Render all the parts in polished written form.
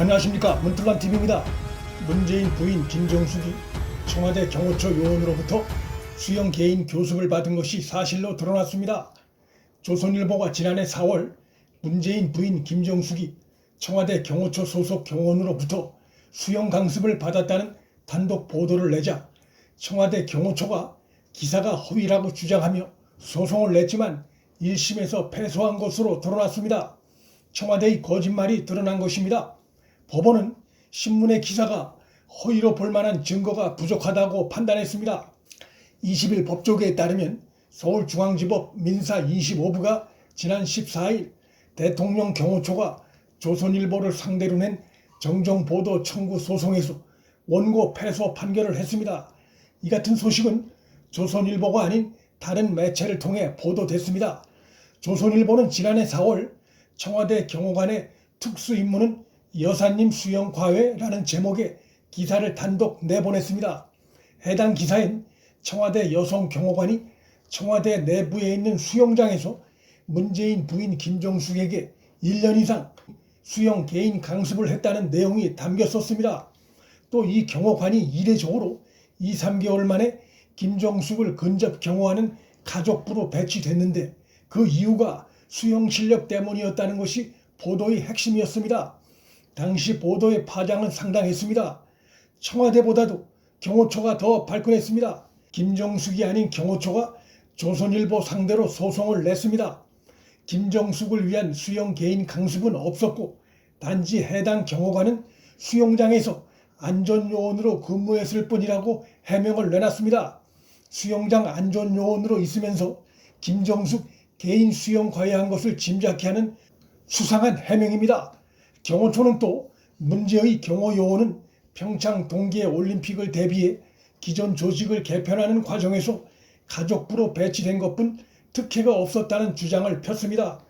안녕하십니까, 문틀란TV입니다. 문재인 부인 김정숙이 청와대 경호처 요원으로부터 수영 개인 교습을 받은 것이 사실로 드러났습니다. 조선일보가 지난해 4월 문재인 부인 김정숙이 청와대 경호처 소속 경호원으로부터 수영 강습을 받았다는 단독 보도를 내자 청와대 경호처가 기사가 허위라고 주장하며 소송을 냈지만 1심에서 패소한 것으로 드러났습니다. 청와대의 거짓말이 드러난 것입니다. 법원은 신문의 기사가 허위로 볼만한 증거가 부족하다고 판단했습니다. 20일 법조계에 따르면 서울중앙지법 민사 25부가 지난 14일 대통령 경호처가 조선일보를 상대로 낸 정정보도 청구 소송에서 원고 패소 판결을 했습니다. 이 같은 소식은 조선일보가 아닌 다른 매체를 통해 보도됐습니다. 조선일보는 지난해 4월 청와대 경호관의 특수임무는 여사님 수영 과외라는 제목의 기사를 단독 내보냈습니다. 해당 기사엔 청와대 여성 경호관이 청와대 내부에 있는 수영장에서 문재인 부인 김정숙에게 1년 이상 수영 개인 강습을 했다는 내용이 담겼었습니다. 또 이 경호관이 이례적으로 2, 3개월 만에 김정숙을 근접 경호하는 가족부로 배치됐는데 그 이유가 수영 실력 때문이었다는 것이 보도의 핵심이었습니다. 당시 보도의 파장은 상당했습니다. 청와대보다도 경호처가 더 발끈했습니다. 김정숙이 아닌 경호처가 조선일보 상대로 소송을 냈습니다. 김정숙을 위한 수영 개인 강습은 없었고 단지 해당 경호관은 수영장에서 안전요원으로 근무했을 뿐이라고 해명을 내놨습니다. 수영장 안전요원으로 있으면서 김정숙 개인 수영 과외한 것을 짐작케 하는 수상한 해명입니다. 경호처는 또 문제의 경호요원은 평창 동계올림픽을 대비해 기존 조직을 개편하는 과정에서 가족부로 배치된 것뿐 특혜가 없었다는 주장을 폈습니다.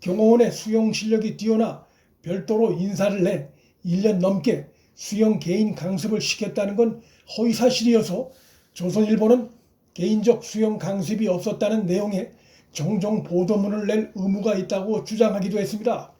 경호원의 수영 실력이 뛰어나 별도로 인사를 내 1년 넘게 수영 개인 강습을 시켰다는 건 허위사실이어서 조선일보는 개인적 수영 강습이 없었다는 내용의 정정 보도문을 낼 의무가 있다고 주장하기도 했습니다.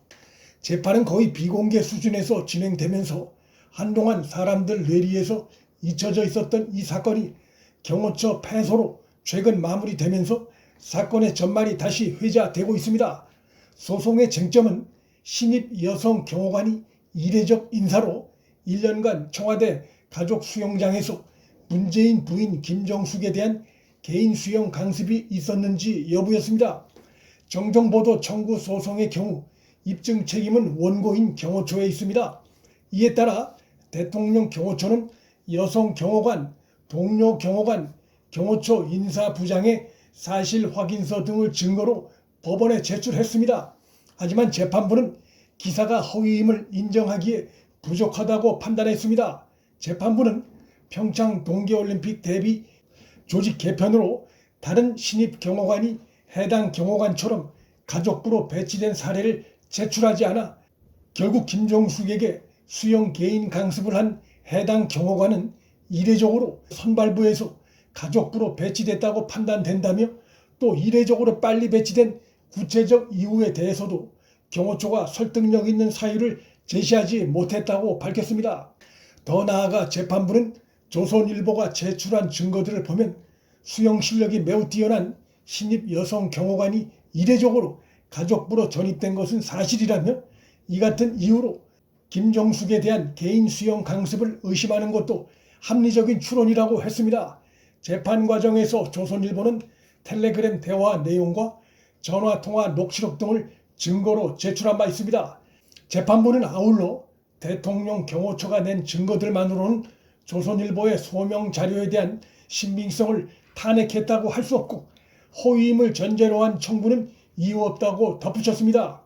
재판은 거의 비공개 수준에서 진행되면서 한동안 사람들 뇌리에서 잊혀져 있었던 이 사건이 경호처 패소로 최근 마무리되면서 사건의 전말이 다시 회자되고 있습니다. 소송의 쟁점은 신입 여성 경호관이 이례적 인사로 1년간 청와대 가족 수영장에서 문재인 부인 김정숙에 대한 개인 수영 강습이 있었는지 여부였습니다. 정정보도 청구 소송의 경우 입증 책임은 원고인 경호처에 있습니다. 이에 따라 대통령 경호처는 여성 경호관, 동료 경호관, 경호처 인사부장의 사실 확인서 등을 증거로 법원에 제출했습니다. 하지만 재판부는 기사가 허위임을 인정하기에 부족하다고 판단했습니다. 재판부는 평창 동계올림픽 대비 조직 개편으로 다른 신입 경호관이 해당 경호관처럼 가족부로 배치된 사례를 제출하지 않아 결국 김정숙에게 수영 개인 강습을 한 해당 경호관은 이례적으로 선발부에서 가족부로 배치됐다고 판단된다며 또 이례적으로 빨리 배치된 구체적 이유에 대해서도 경호처가 설득력 있는 사유를 제시하지 못했다고 밝혔습니다. 더 나아가 재판부는 조선일보가 제출한 증거들을 보면 수영 실력이 매우 뛰어난 신입 여성 경호관이 이례적으로 가족부로 전입된 것은 사실이라며 이 같은 이유로 김정숙에 대한 개인 수영 강습을 의심하는 것도 합리적인 추론이라고 했습니다. 재판 과정에서 조선일보는 텔레그램 대화 내용과 전화통화 녹취록 등을 증거로 제출한 바 있습니다. 재판부는 아울러 대통령 경호처가 낸 증거들만으로는 조선일보의 소명 자료에 대한 신빙성을 탄핵했다고 할 수 없고 허위임을 전제로 한 청구는 이유 없다고 덧붙였습니다.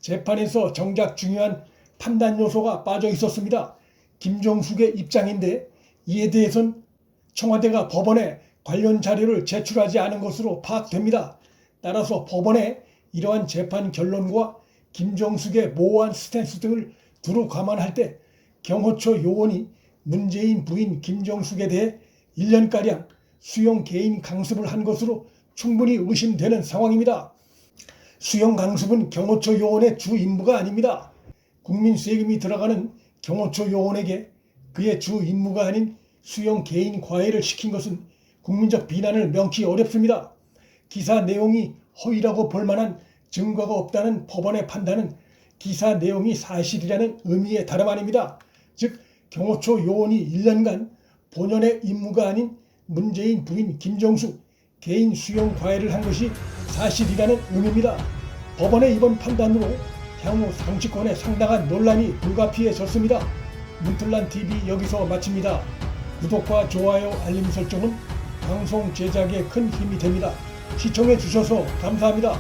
재판에서 정작 중요한 판단 요소가 빠져 있었습니다. 김정숙의 입장인데 이에 대해선 청와대가 법원에 관련 자료를 제출하지 않은 것으로 파악됩니다. 따라서 법원에 이러한 재판 결론과 김정숙의 모호한 스탠스 등을 두루 감안할 때 경호처 요원이 문재인 부인 김정숙에 대해 1년가량 수영 개인 강습을 한 것으로 충분히 의심되는 상황입니다. 수영 강습은 경호처 요원의 주 임무가 아닙니다. 국민 세금이 들어가는 경호처 요원에게 그의 주 임무가 아닌 수용 개인 과외를 시킨 것은 국민적 비난을 명키 어렵습니다. 기사 내용이 허위라고 볼 만한 증거가 없다는 법원의 판단은 기사 내용이 사실이라는 의미의 다름 아닙니다. 즉 경호처 요원이 1년간 본연의 임무가 아닌 문재인 부인 김정수 개인 수용 과외를 한 것이 사실이라는 의미입니다. 법원의 이번 판단으로 향후 상식권에 상당한 논란이 불가피해졌습니다. 문틀란TV 여기서 마칩니다. 구독과 좋아요, 알림 설정은 방송 제작에 큰 힘이 됩니다. 시청해 주셔서 감사합니다.